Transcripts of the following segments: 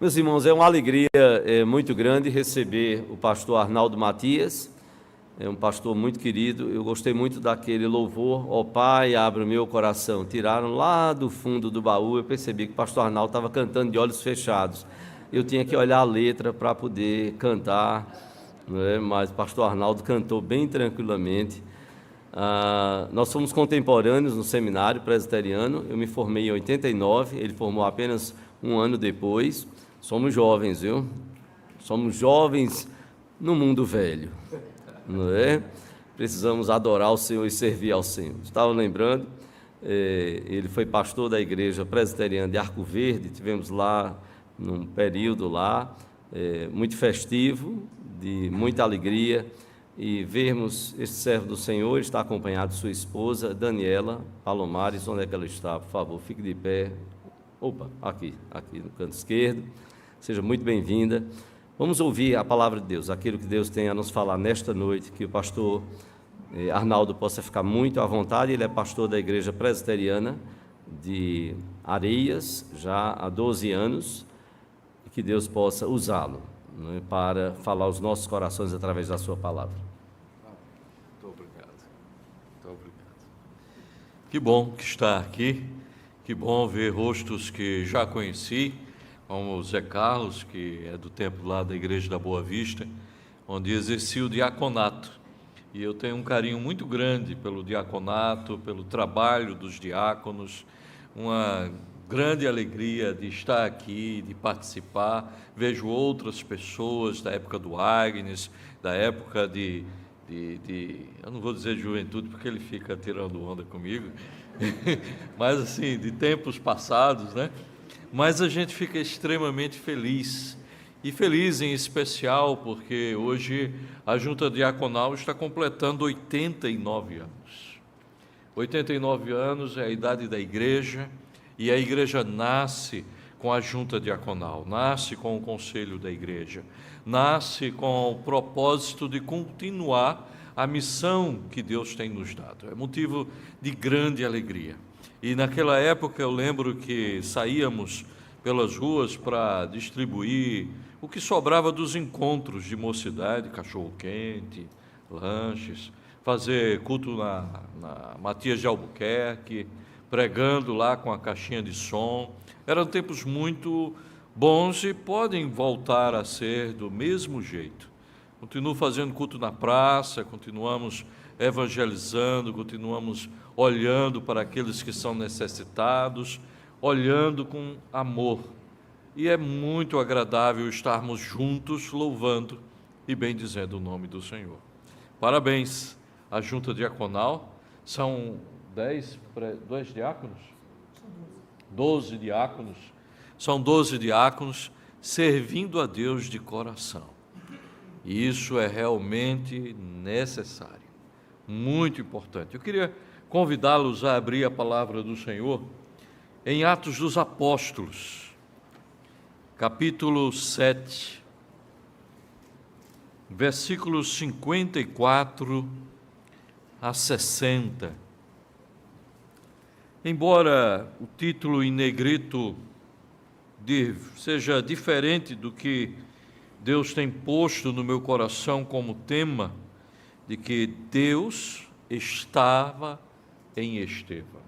Meus irmãos, é uma alegria muito grande receber o pastor Arnaldo Matias, é um pastor muito querido. Eu gostei muito daquele louvor, ó Pai, abre o meu coração. Tiraram lá do fundo do baú, eu percebi que o pastor Arnaldo estava cantando de olhos fechados. Eu tinha que olhar a letra para poder cantar, né? Mas o pastor Arnaldo cantou bem tranquilamente. Nós somos contemporâneos no seminário presbiteriano. Eu me formei em 89, ele formou apenas um ano depois. Somos jovens, viu? Somos jovens no mundo velho, não é? Precisamos adorar o Senhor e servir ao Senhor. Estava lembrando, ele foi pastor da igreja presbiteriana de Arco Verde. Tivemos lá, num período lá, muito festivo, de muita alegria, e vermos este servo do Senhor. Está acompanhado de sua esposa, Daniela Palomares. Onde é que ela está? Por favor, fique de pé. Opa, aqui no canto esquerdo. Seja muito bem-vinda. Vamos ouvir a palavra de Deus, aquilo que Deus tem a nos falar nesta noite, que o pastor Arnaldo possa ficar muito à vontade. Ele é pastor da igreja presbiteriana de Areias, já há 12 anos, e que Deus possa usá-lo, né, para falar aos nossos corações através da sua palavra. Muito obrigado. Que bom que está aqui, que bom ver rostos que já conheci, como o Zé Carlos, que é do tempo lá da Igreja da Boa Vista, onde exerci o diaconato. E eu tenho um carinho muito grande pelo diaconato, pelo trabalho dos diáconos, uma grande alegria de estar aqui, de participar. Vejo outras pessoas da época do Agnes, da época eu não vou dizer juventude, porque ele fica tirando onda comigo, mas assim, de tempos passados, né? Mas a gente fica extremamente feliz, e feliz em especial porque hoje a Junta Diaconal está completando 89 anos. 89 anos é a idade da igreja, e a igreja nasce com a Junta Diaconal, nasce com o conselho da igreja, nasce com o propósito de continuar a missão que Deus tem nos dado. É motivo de grande alegria. E naquela época eu lembro que saíamos pelas ruas para distribuir o que sobrava dos encontros de mocidade, cachorro-quente, lanches, fazer culto na Matias de Albuquerque, pregando lá com a caixinha de som. Eram tempos muito bons e podem voltar a ser do mesmo jeito. Continuo fazendo culto na praça, continuamos evangelizando, continuamos olhando para aqueles que são necessitados, olhando com amor. E é muito agradável estarmos juntos, louvando e bendizendo o nome do Senhor. Parabéns à Junta Diaconal. São 10 diáconos? 12 diáconos. São 12 diáconos servindo a Deus de coração. E isso é realmente necessário, muito importante. Eu queria convidá-los a abrir a palavra do Senhor em Atos dos Apóstolos, capítulo 7, versículos 54 a 60. Embora o título em negrito seja diferente do que Deus tem posto no meu coração como tema, de que Deus estava em Estevão.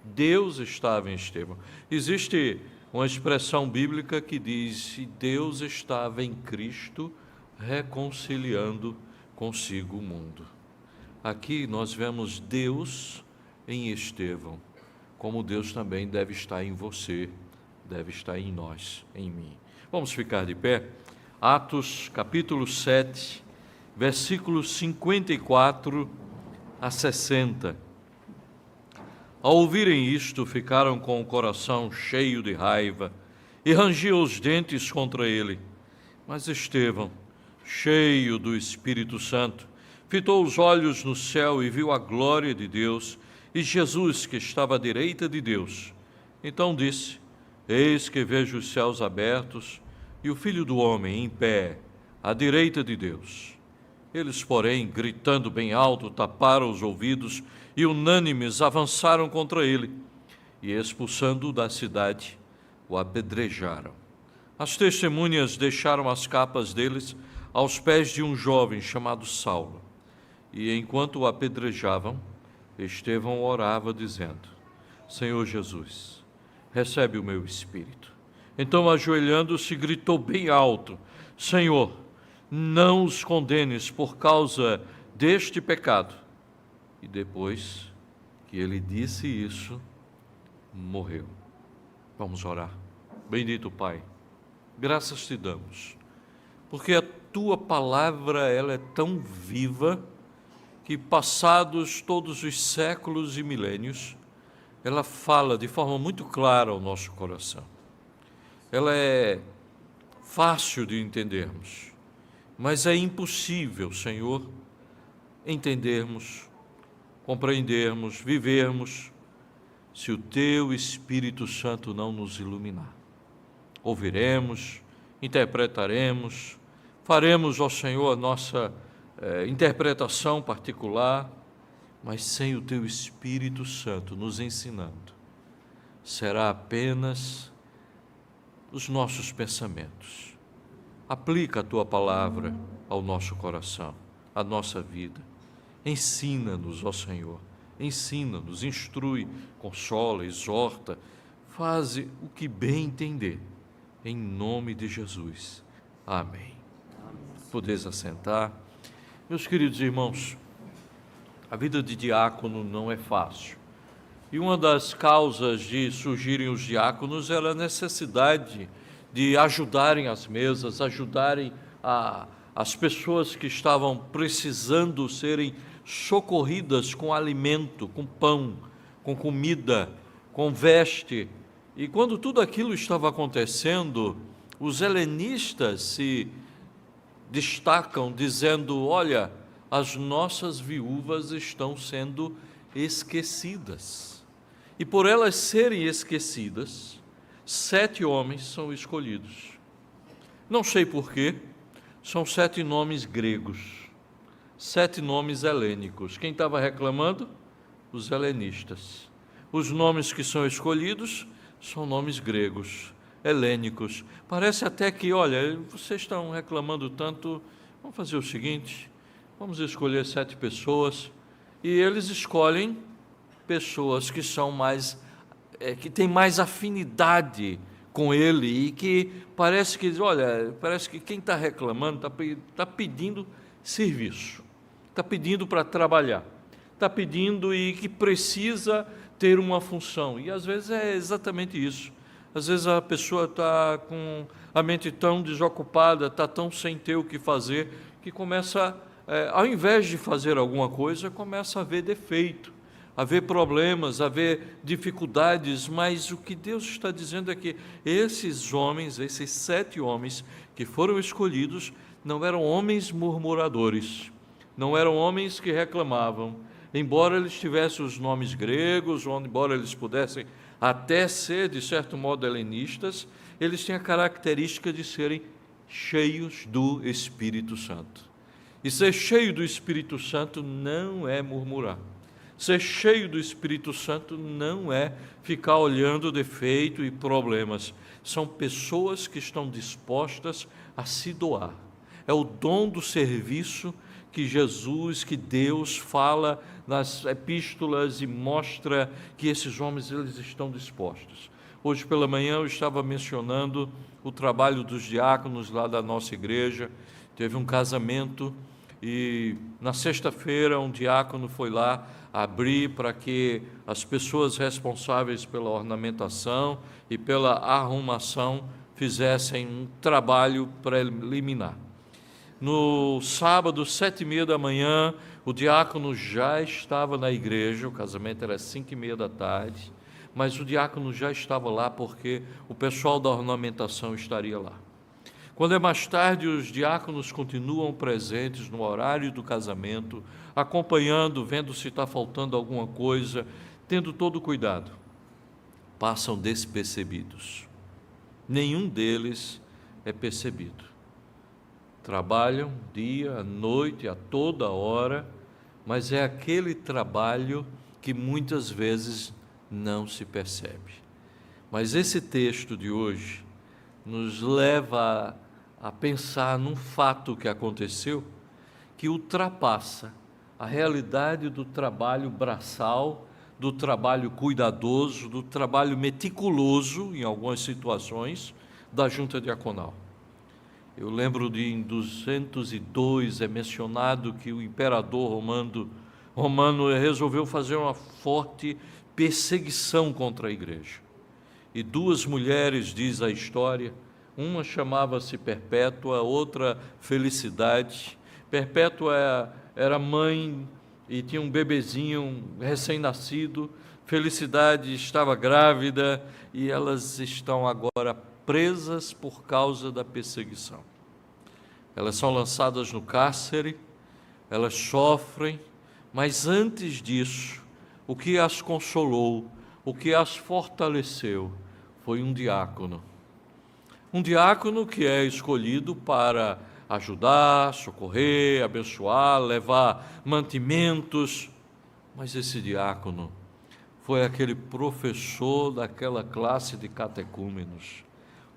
Deus estava em Estevão. Existe uma expressão bíblica que diz: Deus estava em Cristo reconciliando consigo o mundo. Aqui nós vemos Deus em Estevão, como Deus também deve estar em você, deve estar em nós, em mim. Vamos ficar de pé? Atos, capítulo 7, versículos 54 a 60. Ao ouvirem isto, ficaram com o coração cheio de raiva e rangiam os dentes contra ele. Mas Estevão, cheio do Espírito Santo, fitou os olhos no céu e viu a glória de Deus e Jesus, que estava à direita de Deus. Então disse: Eis que vejo os céus abertos e o Filho do Homem em pé, à direita de Deus. Eles, porém, gritando bem alto, taparam os ouvidos e, unânimes, avançaram contra ele e, expulsando-o da cidade, o apedrejaram. As testemunhas deixaram as capas deles aos pés de um jovem chamado Saulo. E enquanto o apedrejavam, Estevão orava dizendo: Senhor Jesus, recebe o meu espírito. Então, ajoelhando-se, gritou bem alto: Senhor, não os condenes por causa deste pecado. E depois que ele disse isso, morreu. Vamos orar. Bendito Pai, graças te damos, porque a tua palavra ela é tão viva que, passados todos os séculos e milênios, ela fala de forma muito clara ao nosso coração. Ela é fácil de entendermos, mas é impossível, Senhor, entendermos, compreendermos, vivermos, se o teu Espírito Santo não nos iluminar. Ouviremos, interpretaremos, faremos, ó Senhor, a nossa interpretação particular, mas sem o teu Espírito Santo nos ensinando, será apenas os nossos pensamentos. Aplica a tua palavra ao nosso coração, à nossa vida. Ensina-nos, ó Senhor, ensina-nos, instrui, consola, exorta, faze o que bem entender, em nome de Jesus. Amém. Podeis assentar. Meus queridos irmãos, a vida de diácono não é fácil. E uma das causas de surgirem os diáconos era a necessidade de ajudarem as mesas, ajudarem as pessoas que estavam precisando serem socorridas com alimento, com pão, com comida, com veste. E quando tudo aquilo estava acontecendo, os helenistas se destacam dizendo: olha, as nossas viúvas estão sendo esquecidas. E por elas serem esquecidas, 7 homens são escolhidos. Não sei porquê, são 7 nomes gregos, 7 nomes helênicos. Quem estava reclamando? Os helenistas. Os nomes que são escolhidos são nomes gregos, helênicos. Parece até que, olha, vocês estão reclamando tanto, vamos fazer o seguinte, vamos escolher 7 pessoas, e eles escolhem pessoas que são mais, que têm mais afinidade com ele, e que parece que, olha, parece que quem está reclamando está pedindo serviço, está pedindo para trabalhar, está pedindo e que precisa ter uma função. E às vezes é exatamente isso. Às vezes a pessoa está com a mente tão desocupada, está tão sem ter o que fazer, que começa, ao invés de fazer alguma coisa, começa a ver defeito, a ver problemas, a ver dificuldades. Mas o que Deus está dizendo é que esses homens, esses 7 homens que foram escolhidos, não eram homens murmuradores, não eram homens que reclamavam, embora eles tivessem os nomes gregos, ou embora eles pudessem até ser, de certo modo, helenistas, eles têm a característica de serem cheios do Espírito Santo. E ser cheio do Espírito Santo não é murmurar. Ser cheio do Espírito Santo não é ficar olhando defeito e problemas. São pessoas que estão dispostas a se doar. É o dom do serviço que Jesus, que Deus fala nas epístolas e mostra que esses homens eles estão dispostos. Hoje pela manhã eu estava mencionando o trabalho dos diáconos lá da nossa igreja. Teve um casamento e na sexta-feira um diácono foi lá abrir para que as pessoas responsáveis pela ornamentação e pela arrumação fizessem um trabalho preliminar. No sábado, 7h30 da manhã, o diácono já estava na igreja, o casamento era 5h30 da tarde, mas o diácono já estava lá porque o pessoal da ornamentação estaria lá. Quando é mais tarde, os diáconos continuam presentes no horário do casamento, acompanhando, vendo se está faltando alguma coisa, tendo todo o cuidado. Passam despercebidos. Nenhum deles é percebido. Trabalham dia, noite, a toda hora, mas é aquele trabalho que muitas vezes não se percebe. Mas esse texto de hoje nos leva a pensar num fato que aconteceu, que ultrapassa a realidade do trabalho braçal, do trabalho cuidadoso, do trabalho meticuloso, em algumas situações, da junta diaconal. Eu lembro de em 202 é mencionado que o imperador romano resolveu fazer uma forte perseguição contra a igreja. E duas mulheres, diz a história, uma chamava-se Perpétua, outra Felicidade. Perpétua era mãe e tinha um bebezinho recém-nascido. Felicidade estava grávida e elas estão agora presas por causa da perseguição. Elas são lançadas no cárcere, elas sofrem, mas antes disso, o que as consolou, o que as fortaleceu, foi um diácono. Um diácono que é escolhido para ajudar, socorrer, abençoar, levar mantimentos. Mas esse diácono foi aquele professor daquela classe de catecúmenos,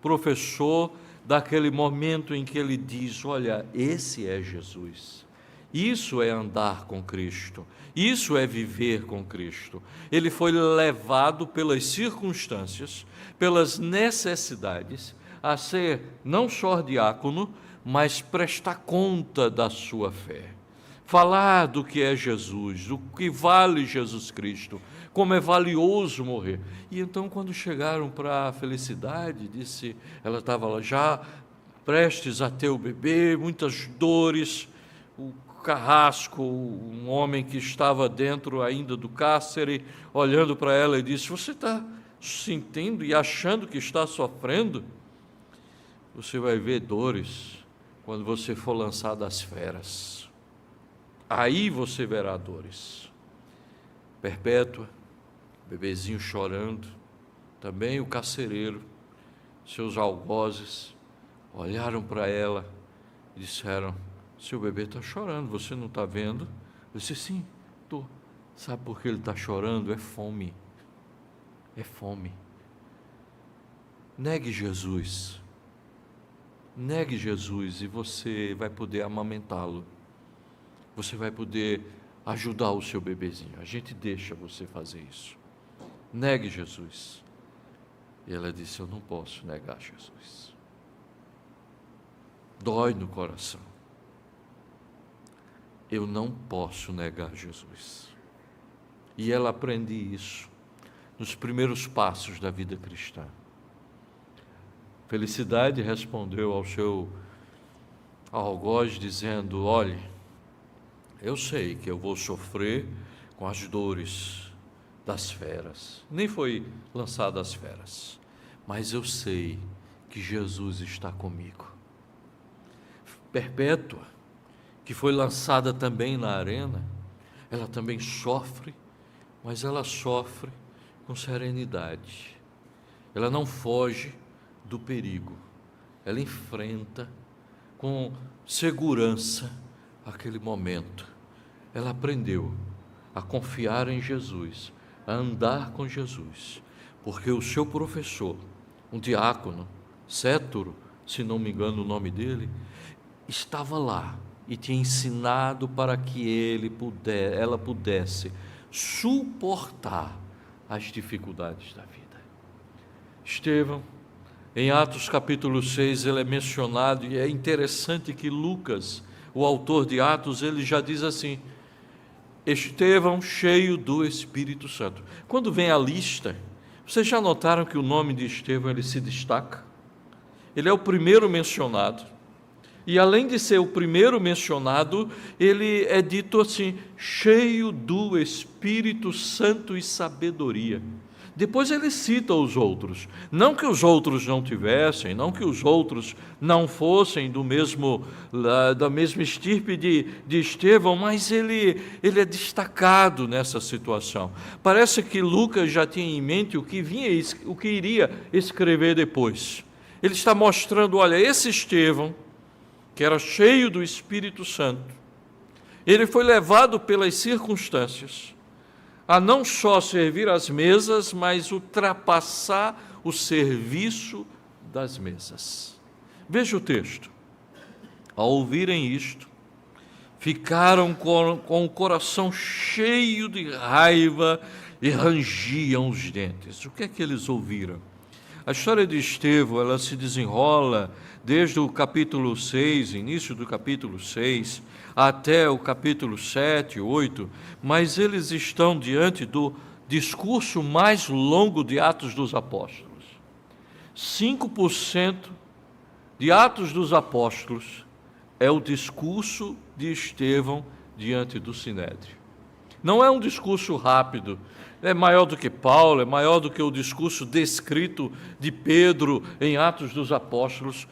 professor daquele momento em que ele diz: olha, esse é Jesus. Isso é andar com Cristo, isso é viver com Cristo. Ele foi levado pelas circunstâncias, pelas necessidades, a ser não só diácono, mas prestar conta da sua fé. Falar do que é Jesus, do que vale Jesus Cristo, como é valioso morrer. E então, quando chegaram para a Felicidade, ela estava lá já prestes a ter o bebê, muitas dores, o carrasco, um homem que estava dentro ainda do cárcere, olhando para ela e disse: você está sentindo e achando que está sofrendo? Você vai ver dores quando você for lançado às feras. Aí você verá dores. Perpétua, bebezinho chorando, também o carcereiro, seus algozes, olharam para ela e disseram: seu bebê está chorando, você não está vendo? Eu disse: sim, estou. Sabe por que ele está chorando? É fome. É fome. Negue Jesus. Negue Jesus e você vai poder amamentá-lo. Você vai poder ajudar o seu bebezinho. A gente deixa você fazer isso. Negue Jesus. E ela disse: eu não posso negar Jesus. Dói no coração. Eu não posso negar Jesus. E ela aprende isso nos primeiros passos da vida cristã. Felicidade respondeu ao seu algoz dizendo: olhe, eu sei que eu vou sofrer com as dores das feras. Nem foi lançada às feras, mas eu sei que Jesus está comigo. Perpétua, que foi lançada também na arena, ela também sofre, mas ela sofre com serenidade. Ela não foge do perigo, ela enfrenta com segurança aquele momento. Ela aprendeu a confiar em Jesus, a andar com Jesus, porque o seu professor, um diácono, Céturo, se não me engano o nome dele, estava lá e tinha ensinado para que ela pudesse suportar as dificuldades da vida. Estevão, em Atos capítulo 6, ele é mencionado, e é interessante que Lucas, o autor de Atos, ele já diz assim: Estevão cheio do Espírito Santo. Quando vem a lista, vocês já notaram que o nome de Estevão ele se destaca? Ele é o primeiro mencionado. E além de ser o primeiro mencionado, ele é dito assim: cheio do Espírito Santo e sabedoria. Depois ele cita os outros. Não que os outros não tivessem, não que os outros não fossem da mesma estirpe de Estevão, mas ele é destacado nessa situação. Parece que Lucas já tinha em mente o que iria escrever depois. Ele está mostrando: olha, esse Estevão, que era cheio do Espírito Santo, ele foi levado pelas circunstâncias a não só servir às mesas, mas ultrapassar o serviço das mesas. Veja o texto. Ao ouvirem isto, ficaram com o coração cheio de raiva e rangiam os dentes. O que é que eles ouviram? A história de Estevão, ela se desenrola desde o capítulo 6, início do capítulo 6, até o capítulo 7, 8, mas eles estão diante do discurso mais longo de Atos dos Apóstolos. 5% de Atos dos Apóstolos é o discurso de Estevão diante do Sinédrio. Não é um discurso rápido, é maior do que Paulo, é maior do que o discurso descrito de Pedro em Atos dos Apóstolos.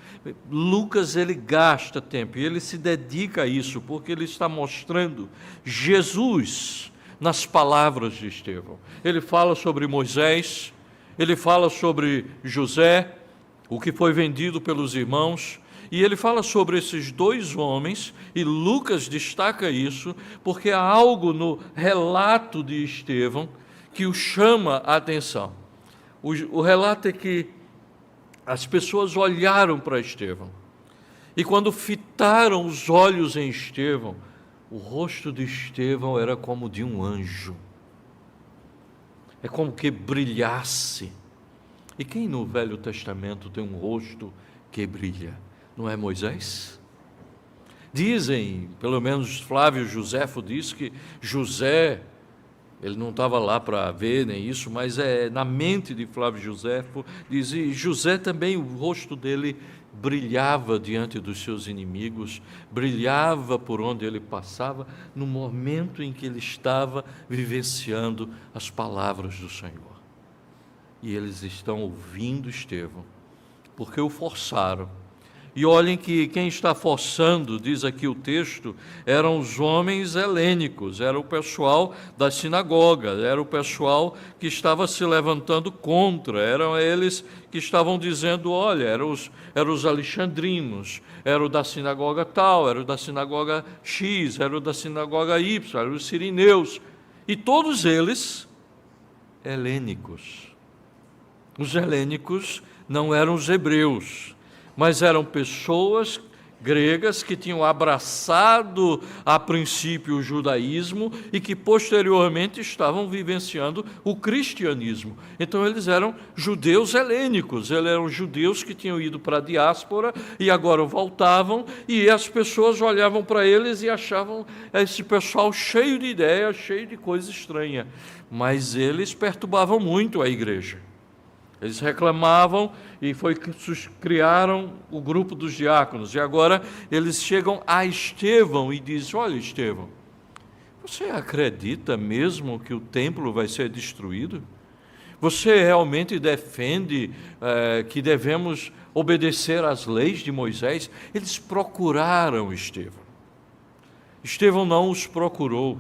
Lucas, ele gasta tempo e ele se dedica a isso, porque ele está mostrando Jesus nas palavras de Estevão. Ele fala sobre Moisés, ele fala sobre José, o que foi vendido pelos irmãos, e ele fala sobre esses dois homens, e Lucas destaca isso, porque há algo no relato de Estevão que o chama a atenção. O relato é que as pessoas olharam para Estevão, e quando fitaram os olhos em Estevão, o rosto de Estevão era como de um anjo. É como que brilhasse. E quem no Velho Testamento tem um rosto que brilha? Não é Moisés? Dizem, pelo menos Flávio Joséfo diz que José, ele não estava lá para ver nem isso, mas é na mente de Flávio Joséfo, diz, e José também, o rosto dele brilhava diante dos seus inimigos, brilhava por onde ele passava, no momento em que ele estava vivenciando as palavras do Senhor. E eles estão ouvindo Estevão, porque o forçaram. E olhem que quem está forçando, diz aqui o texto, eram os homens helênicos, era o pessoal da sinagoga, era o pessoal que estava se levantando contra, eram eles que estavam dizendo, olha, eram os alexandrinos, era o da sinagoga tal, era o da sinagoga X, era o da sinagoga Y, eram os sirineus, e todos eles helênicos. Os helênicos não eram os hebreus, mas eram pessoas gregas que tinham abraçado a princípio o judaísmo e que posteriormente estavam vivenciando o cristianismo. Então eles eram judeus helênicos, eles eram judeus que tinham ido para a diáspora e agora voltavam, e as pessoas olhavam para eles e achavam esse pessoal cheio de ideias, cheio de coisa estranha, mas eles perturbavam muito a igreja. Eles reclamavam e criaram o grupo dos diáconos. E agora eles chegam a Estevão e dizem, olha Estevão, você acredita mesmo que o templo vai ser destruído? Você realmente defende que devemos obedecer às leis de Moisés? Eles procuraram Estevão. Estevão não os procurou.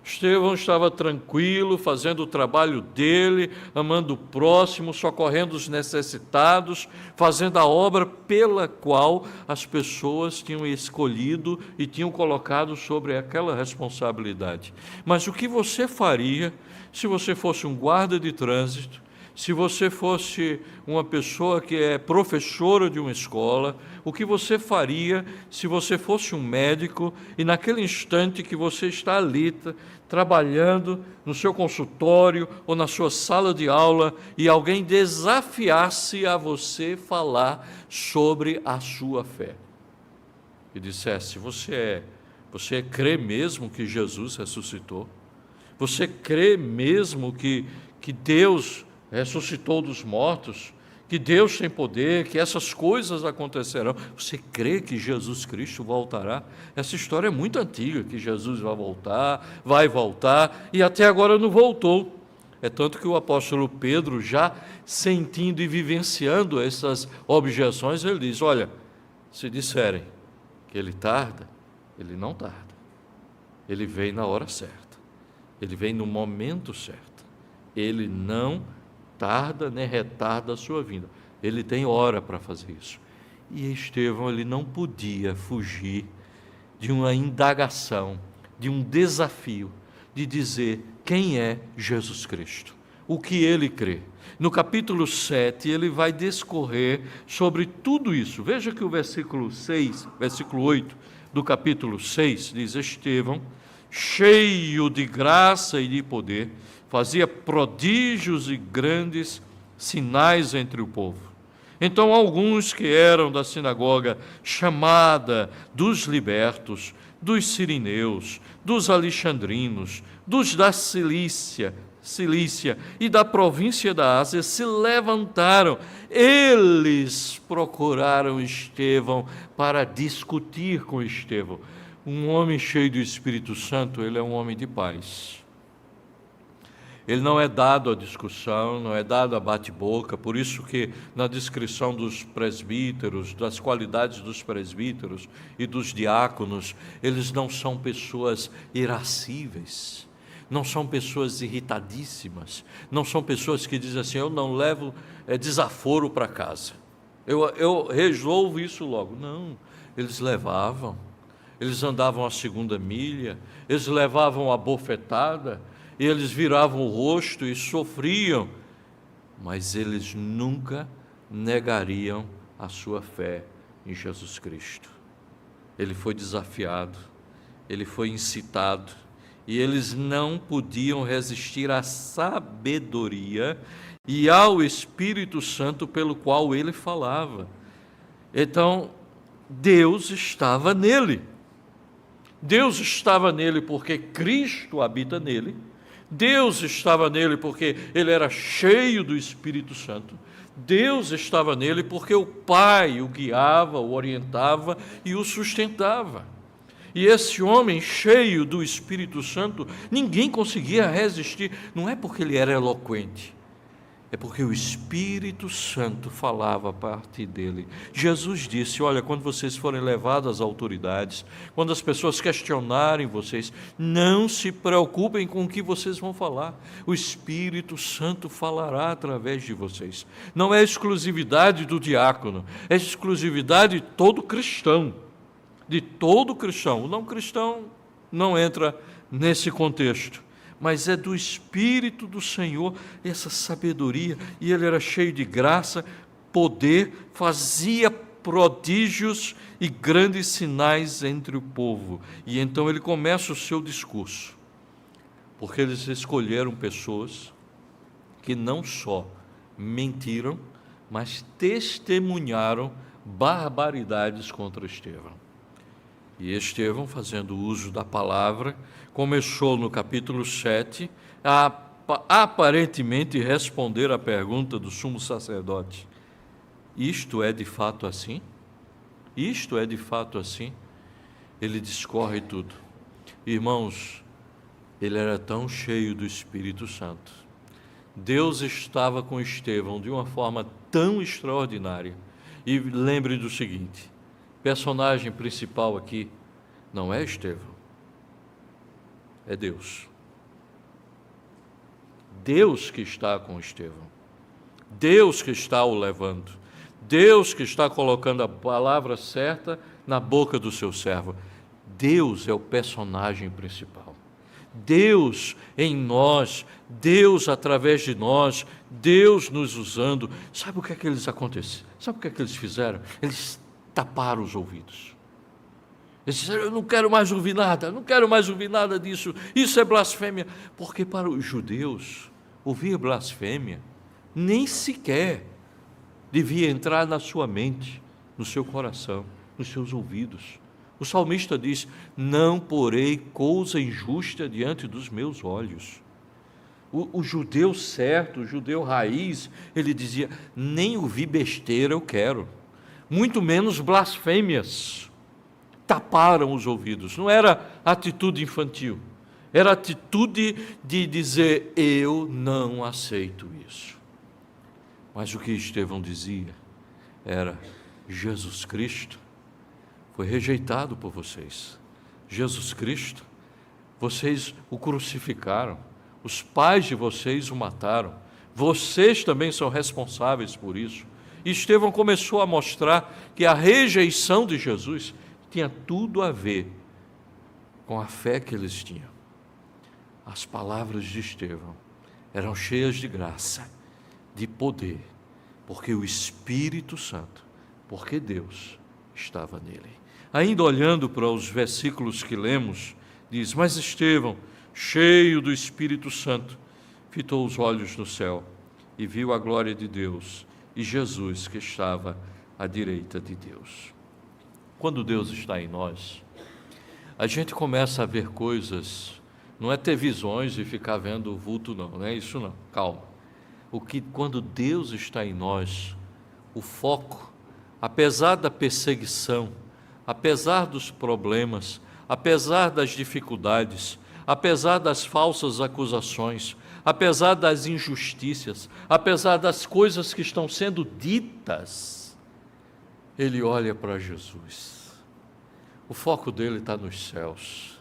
Estevão estava tranquilo, fazendo o trabalho dele, amando o próximo, socorrendo os necessitados, fazendo a obra pela qual as pessoas tinham escolhido e tinham colocado sobre aquela responsabilidade. Mas o que você faria se você fosse um guarda de trânsito, se você fosse uma pessoa que é professora de uma escola, o que você faria se você fosse um médico e naquele instante que você está ali trabalhando no seu consultório ou na sua sala de aula e alguém desafiasse a você falar sobre a sua fé e dissesse, você crê mesmo que Jesus ressuscitou? Você crê mesmo que Deus ressuscitou dos mortos, que Deus tem poder, que essas coisas acontecerão? Você crê que Jesus Cristo voltará? Essa história é muito antiga, que Jesus vai voltar, e até agora não voltou. É tanto que o apóstolo Pedro, já sentindo e vivenciando essas objeções, ele diz, olha, se disserem que ele tarda, ele não tarda. Ele vem na hora certa. Ele vem no momento certo. Ele não tarda nem retarda a sua vinda. Ele tem hora para fazer isso. E Estevão, ele não podia fugir de uma indagação, de um desafio, de dizer quem é Jesus Cristo. o que ele crê. No capítulo 7, ele vai discorrer sobre tudo isso. Veja que o versículo 8 do capítulo 6 diz: Estevão, cheio de graça e de poder, fazia prodígios e grandes sinais entre o povo. Então alguns que eram da sinagoga chamada dos libertos, dos sirineus, dos alexandrinos, dos da Cilícia e da província da Ásia se levantaram. Eles procuraram Estevão para discutir com Estevão. Um homem cheio do Espírito Santo, ele é um homem de paz. Ele não é dado à discussão, não é dado a bate-boca, por isso que na descrição dos presbíteros, das qualidades dos presbíteros e dos diáconos, eles não são pessoas irascíveis, não são pessoas irritadíssimas, não são pessoas que dizem assim: eu não levo desaforo para casa, eu resolvo isso logo. Não, eles levavam, eles andavam a segunda milha, eles levavam a bofetada, eles viravam o rosto e sofriam, mas eles nunca negariam a sua fé em Jesus Cristo. Ele foi desafiado, ele foi incitado, e eles não podiam resistir à sabedoria e ao Espírito Santo pelo qual ele falava. Então, Deus estava nele. Deus estava nele porque Cristo habita nele. Deus estava nele porque ele era cheio do Espírito Santo. Deus estava nele porque o Pai o guiava, o orientava e o sustentava. E esse homem cheio do Espírito Santo, ninguém conseguia resistir. Não é porque ele era eloquente, é porque o Espírito Santo falava a partir dele. Jesus disse: olha, quando vocês forem levados às autoridades, quando as pessoas questionarem vocês, não se preocupem com o que vocês vão falar. O Espírito Santo falará através de vocês. Não é exclusividade do diácono, é exclusividade de todo cristão. De todo cristão. O não cristão não entra nesse contexto, mas é do Espírito do Senhor essa sabedoria, e ele era cheio de graça, poder, fazia prodígios e grandes sinais entre o povo. E então ele começa o seu discurso, porque eles escolheram pessoas que não só mentiram, mas testemunharam barbaridades contra Estevão. E Estevão, fazendo uso da palavra, começou no capítulo 7 a aparentemente responder à pergunta do sumo sacerdote: isto é de fato assim? Isto é de fato assim? Ele discorre tudo. Irmãos, ele era tão cheio do Espírito Santo. Deus estava com Estevão de uma forma tão extraordinária. E lembre do seguinte: personagem principal aqui não é Estevão, é Deus. Deus que está com Estevão, Deus que está o levando, Deus que está colocando a palavra certa na boca do seu servo. Deus é o personagem principal. Deus em nós, Deus através de nós, Deus nos usando. Sabe o que é que eles aconteceram? Sabe o que é que eles fizeram? Eles taparam os ouvidos. Eles disseram: eu não quero mais ouvir nada, não quero mais ouvir nada disso, isso é blasfêmia. Porque para os judeus, ouvir blasfêmia nem sequer devia entrar na sua mente, no seu coração, nos seus ouvidos. O salmista diz: não porei coisa injusta diante dos meus olhos. O judeu certo, o judeu raiz, ele dizia: nem ouvir besteira eu quero, muito menos blasfêmias. Taparam os ouvidos. Não era atitude infantil, era atitude de dizer: eu não aceito isso. Mas o que Estevão dizia era: Jesus Cristo foi rejeitado por vocês. Jesus Cristo, vocês o crucificaram, os pais de vocês o mataram, vocês também são responsáveis por isso. E Estevão começou a mostrar que a rejeição de Jesus tinha tudo a ver com a fé que eles tinham. As palavras de Estevão eram cheias de graça, de poder, porque o Espírito Santo, porque Deus estava nele. Ainda olhando para os versículos que lemos, diz: mas Estevão, cheio do Espírito Santo, fitou os olhos no céu e viu a glória de Deus e Jesus que estava à direita de Deus. Quando Deus está em nós, a gente começa a ver coisas, não é ter visões e ficar vendo o vulto, não é isso não, calma. Quando Deus está em nós, o foco, apesar da perseguição, apesar dos problemas, apesar das dificuldades, apesar das falsas acusações, apesar das injustiças, apesar das coisas que estão sendo ditas, ele olha para Jesus. O foco dele está nos céus.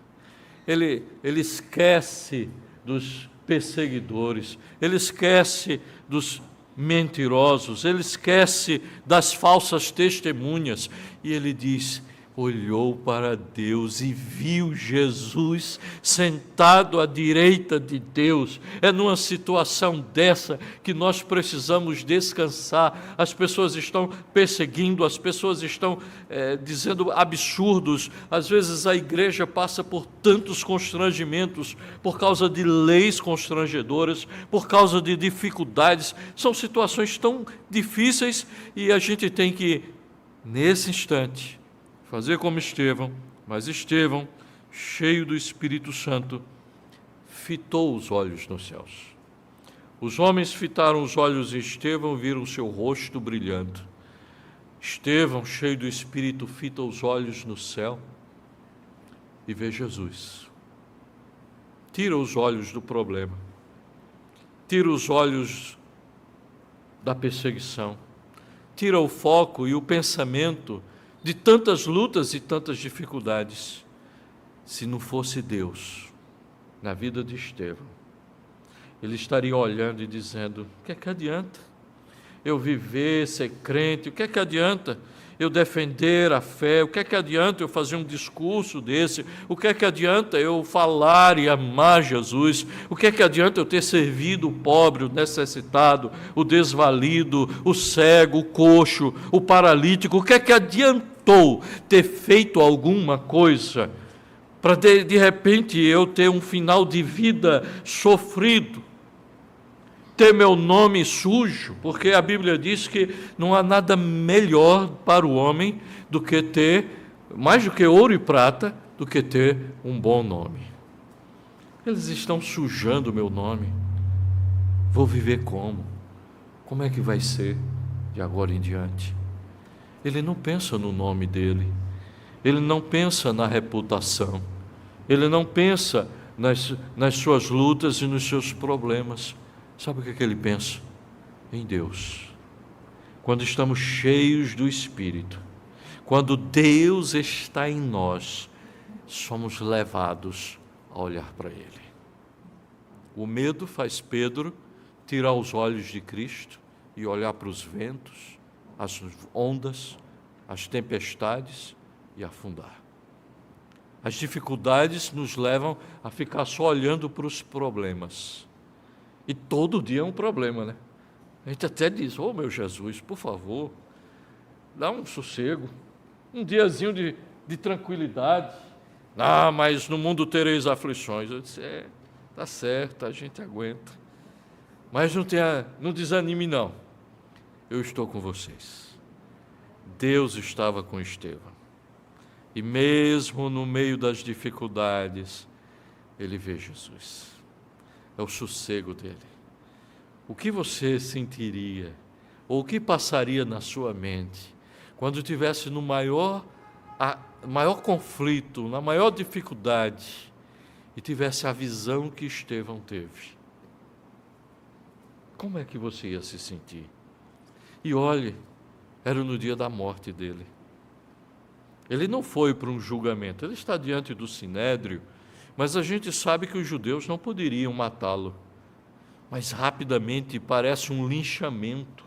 Ele esquece dos perseguidores, ele esquece dos mentirosos, ele esquece das falsas testemunhas, e ele diz: olhou para Deus e viu Jesus sentado à direita de Deus. É numa situação dessa que nós precisamos descansar. As pessoas estão perseguindo, as pessoas estão dizendo absurdos. Às vezes a igreja passa por tantos constrangimentos, por causa de leis constrangedoras, por causa de dificuldades. São situações tão difíceis e a gente tem que, nesse instante, fazer como Estevão. Mas Estevão, cheio do Espírito Santo, fitou os olhos nos céus. Os homens fitaram os olhos em Estevão, viram seu rosto brilhando. Estevão, cheio do Espírito, fita os olhos no céu e vê Jesus. Tira os olhos do problema, tira os olhos da perseguição, tira o foco e o pensamento de tantas lutas e tantas dificuldades. Se não fosse Deus na vida de Estevão, ele estaria olhando e dizendo: o que é que adianta eu viver, ser crente? O que é que adianta eu defender a fé? O que é que adianta eu fazer um discurso desse? O que é que adianta eu falar e amar Jesus? O que é que adianta eu ter servido o pobre, o necessitado, o desvalido, o cego, o coxo, o paralítico? O que é que adiantou ter feito alguma coisa para de repente eu ter um final de vida sofrido, ter meu nome sujo? Porque a Bíblia diz que não há nada melhor para o homem do que ter, mais do que ouro e prata, do que ter um bom nome. Eles estão sujando o meu nome. Vou viver como? Como é que vai ser de agora em diante? Ele não pensa no nome dele, ele não pensa na reputação, ele não pensa nas suas lutas e nos seus problemas. Sabe o que ele pensa? Em Deus. Quando estamos cheios do Espírito, quando Deus está em nós, somos levados a olhar para Ele. O medo faz Pedro tirar os olhos de Cristo e olhar para os ventos, as ondas, as tempestades e afundar. As dificuldades nos levam a ficar só olhando para os problemas. E todo dia é um problema, né? A gente até diz: oh, meu Jesus, por favor, dá um sossego, um diazinho de tranquilidade. Ah, mas no mundo tereis aflições. Eu disse: tá certo, a gente aguenta. Mas não desanime não, eu estou com vocês. Deus estava com Estevão, e mesmo no meio das dificuldades, ele vê Jesus. É o sossego dele. O que você sentiria, ou o que passaria na sua mente, quando estivesse no maior conflito, na maior dificuldade, e tivesse a visão que Estevão teve? Como é que você ia se sentir? E olhe, era no dia da morte dele. Ele não foi para um julgamento, ele está diante do Sinédrio, mas a gente sabe que os judeus não poderiam matá-lo. Mas rapidamente parece um linchamento.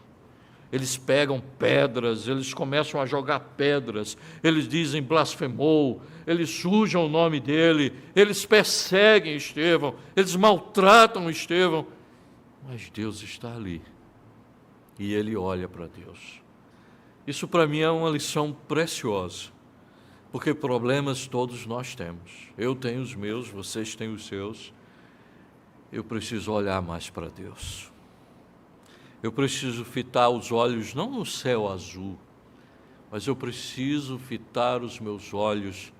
Eles pegam pedras, eles começam a jogar pedras, eles dizem blasfemou, eles sujam o nome dele, eles perseguem Estevão, eles maltratam Estevão. mas Deus está ali. E ele olha para Deus. Isso para mim é uma lição preciosa, porque problemas todos nós temos. Eu tenho os meus, vocês têm os seus. Eu preciso olhar mais para Deus. Eu preciso fitar os olhos não no céu azul, mas eu preciso fitar os meus olhos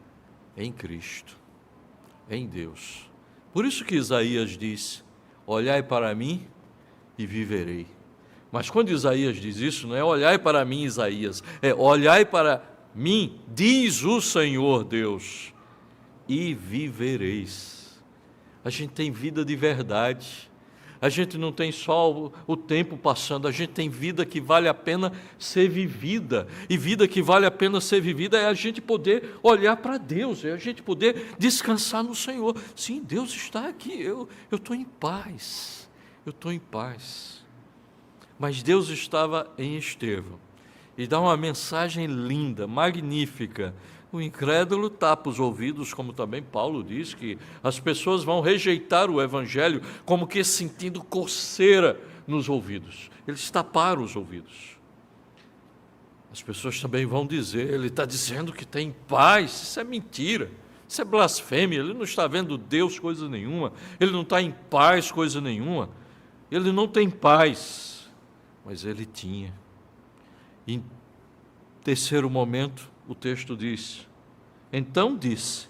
em Cristo, em Deus. Por isso que Isaías diz: olhai para mim e viverei. Mas quando Isaías diz isso, não é olhai para mim, Isaías, é olhai para mim, diz o Senhor Deus, e vivereis. A gente tem vida de verdade. A gente não tem só o tempo passando, a gente tem vida que vale a pena ser vivida. E vida que vale a pena ser vivida é a gente poder olhar para Deus, é a gente poder descansar no Senhor. Sim, Deus está aqui, eu estou em paz, eu estou em paz. Mas Deus estava em Estevão e dá uma mensagem linda, magnífica. O incrédulo tapa os ouvidos, como também Paulo diz, que as pessoas vão rejeitar o Evangelho como que sentindo coceira nos ouvidos. Eles taparam os ouvidos. As pessoas também vão dizer, ele está dizendo que tem paz. Isso é mentira, isso é blasfêmia. Ele não está vendo Deus coisa nenhuma, ele não está em paz coisa nenhuma, ele não tem paz, mas ele tinha. Em terceiro momento, o texto diz: então disse,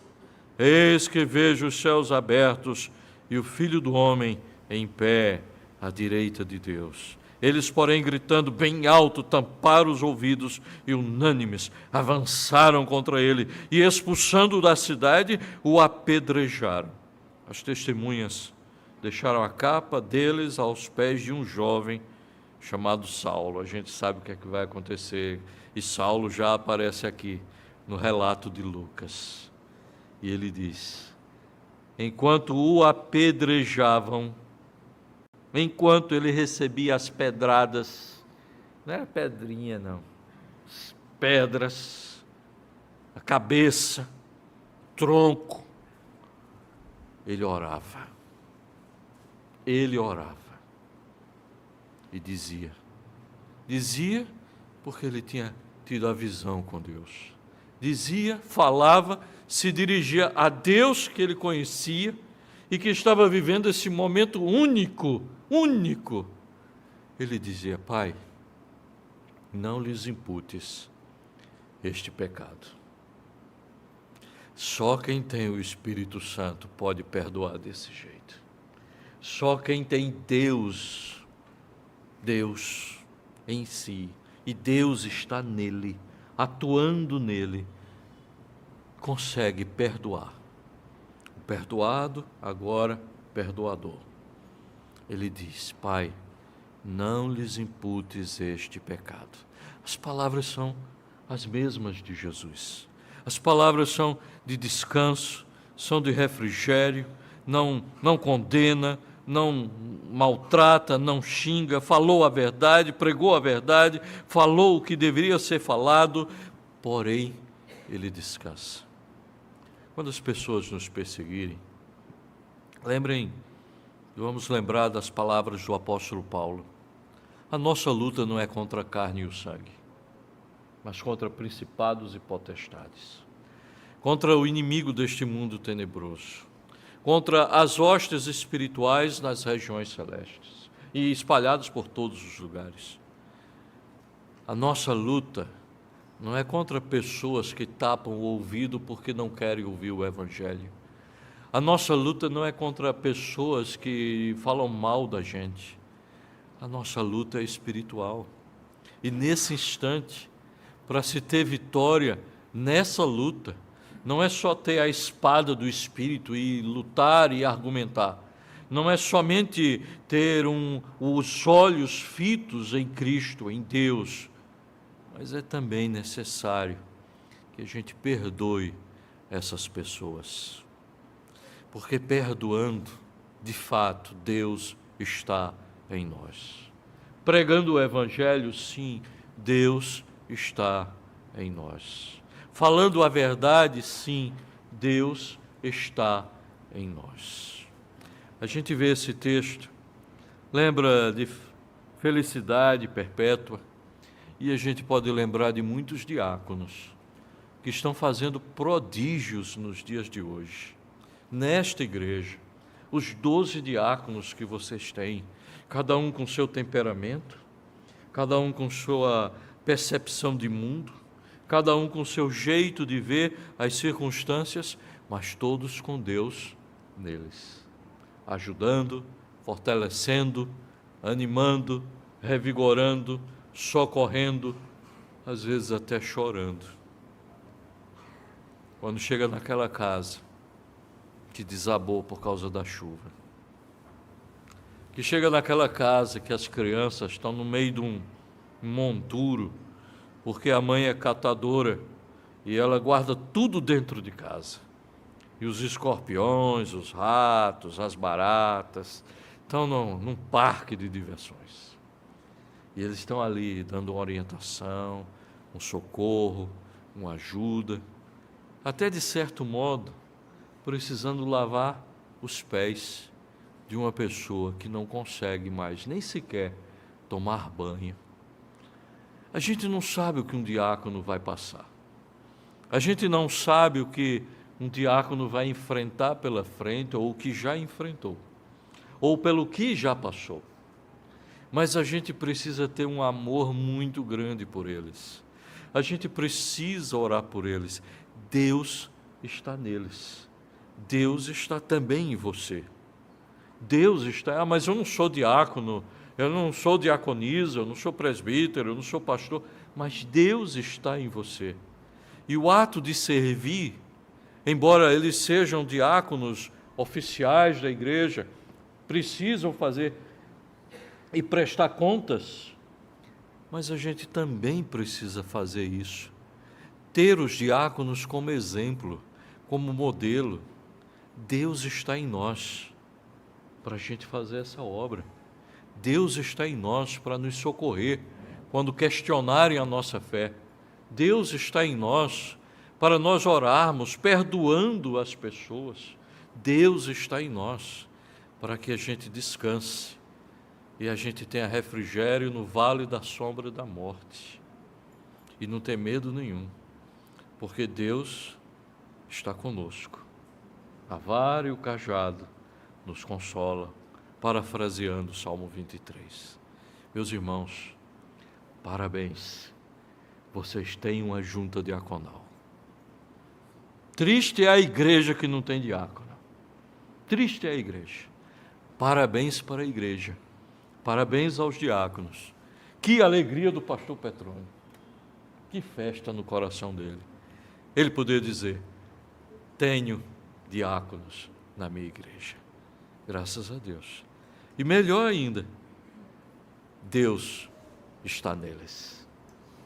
eis que vejo os céus abertos e o Filho do Homem em pé à direita de Deus. Eles, porém, gritando bem alto, tamparam os ouvidos e, unânimes, avançaram contra ele e, expulsando-o da cidade, o apedrejaram. As testemunhas deixaram a capa deles aos pés de um jovem chamado Saulo. A gente sabe o que é que vai acontecer. E Saulo já aparece aqui no relato de Lucas. E ele diz: enquanto o apedrejavam, enquanto ele recebia as pedradas, não era pedrinha não, as pedras, a cabeça, tronco, ele orava. Ele orava. E dizia porque ele tinha tido a visão com Deus. Dizia, falava, se dirigia a Deus que ele conhecia e que estava vivendo esse momento único. Ele dizia: Pai, não lhes imputes este pecado. Só quem tem o Espírito Santo pode perdoar desse jeito. Só quem tem Deus em si, e Deus está nele, atuando nele, consegue perdoar. O perdoado, agora perdoador. Ele diz: Pai, não lhes imputes este pecado. As palavras são as mesmas de Jesus. As palavras são de descanso, são de refrigério, não condena, não maltrata, não xinga, falou a verdade, pregou a verdade, falou o que deveria ser falado, porém, ele descansa. Quando as pessoas nos perseguirem, vamos lembrar das palavras do apóstolo Paulo. A nossa luta não é contra a carne e o sangue, mas contra principados e potestades, contra o inimigo deste mundo tenebroso, contra as hostes espirituais nas regiões celestes e espalhadas por todos os lugares. A nossa luta não é contra pessoas que tapam o ouvido porque não querem ouvir o Evangelho. A nossa luta não é contra pessoas que falam mal da gente. A nossa luta é espiritual. E nesse instante, para se ter vitória nessa luta, não é só ter a espada do Espírito e lutar e argumentar. Não é somente ter os olhos fitos em Cristo, em Deus, mas é também necessário que a gente perdoe essas pessoas. Porque perdoando, de fato, Deus está em nós. Pregando o Evangelho, sim, Deus está em nós. Falando a verdade, sim, Deus está em nós. A gente vê esse texto lembra de felicidade perpétua, e a gente pode lembrar de muitos diáconos que estão fazendo prodígios nos dias de hoje. Nesta igreja, os 12 diáconos que vocês têm, cada um com seu temperamento, cada um com sua percepção de mundo, cada um com seu jeito de ver as circunstâncias, mas todos com Deus neles, ajudando, fortalecendo, animando, revigorando, socorrendo, às vezes até chorando. Quando chega naquela casa que desabou por causa da chuva, que chega naquela casa que as crianças estão no meio de um monturo, porque a mãe é catadora e ela guarda tudo dentro de casa. E os escorpiões, os ratos, as baratas, estão num parque de diversões. E eles estão ali dando uma orientação, um socorro, uma ajuda, até de certo modo, precisando lavar os pés de uma pessoa que não consegue mais nem sequer tomar banho. A gente não sabe o que um diácono vai passar. A gente não sabe o que um diácono vai enfrentar pela frente, ou o que já enfrentou, ou pelo que já passou. Mas a gente precisa ter um amor muito grande por eles. A gente precisa orar por eles. Deus está neles. Deus está também em você. Deus está, mas eu não sou diácono, eu não sou diaconisa, eu não sou presbítero, eu não sou pastor, mas Deus está em você. E o ato de servir, embora eles sejam diáconos oficiais da igreja, precisam fazer e prestar contas, mas a gente também precisa fazer isso. Ter os diáconos como exemplo, como modelo. Deus está em nós para a gente fazer essa obra. Deus está em nós para nos socorrer quando questionarem a nossa fé. Deus está em nós para nós orarmos, perdoando as pessoas. Deus está em nós para que a gente descanse e a gente tenha refrigério no vale da sombra da morte e não ter medo nenhum, porque Deus está conosco. A vara e o cajado nos consola, parafraseando o Salmo 23. Meus irmãos, parabéns, vocês têm uma junta diaconal. Triste é a igreja que não tem diácono. Triste é a igreja. Parabéns para a igreja. Parabéns aos diáconos. Que alegria do pastor Petrônio. Que festa no coração dele. Ele poderia dizer: tenho diáconos na minha igreja. Graças a Deus. E melhor ainda, Deus está neles.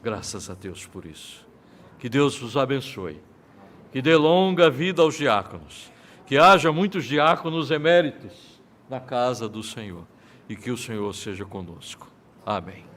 Graças a Deus por isso. Que Deus os abençoe. Que dê longa vida aos diáconos. Que haja muitos diáconos eméritos na casa do Senhor. E que o Senhor seja conosco. Amém.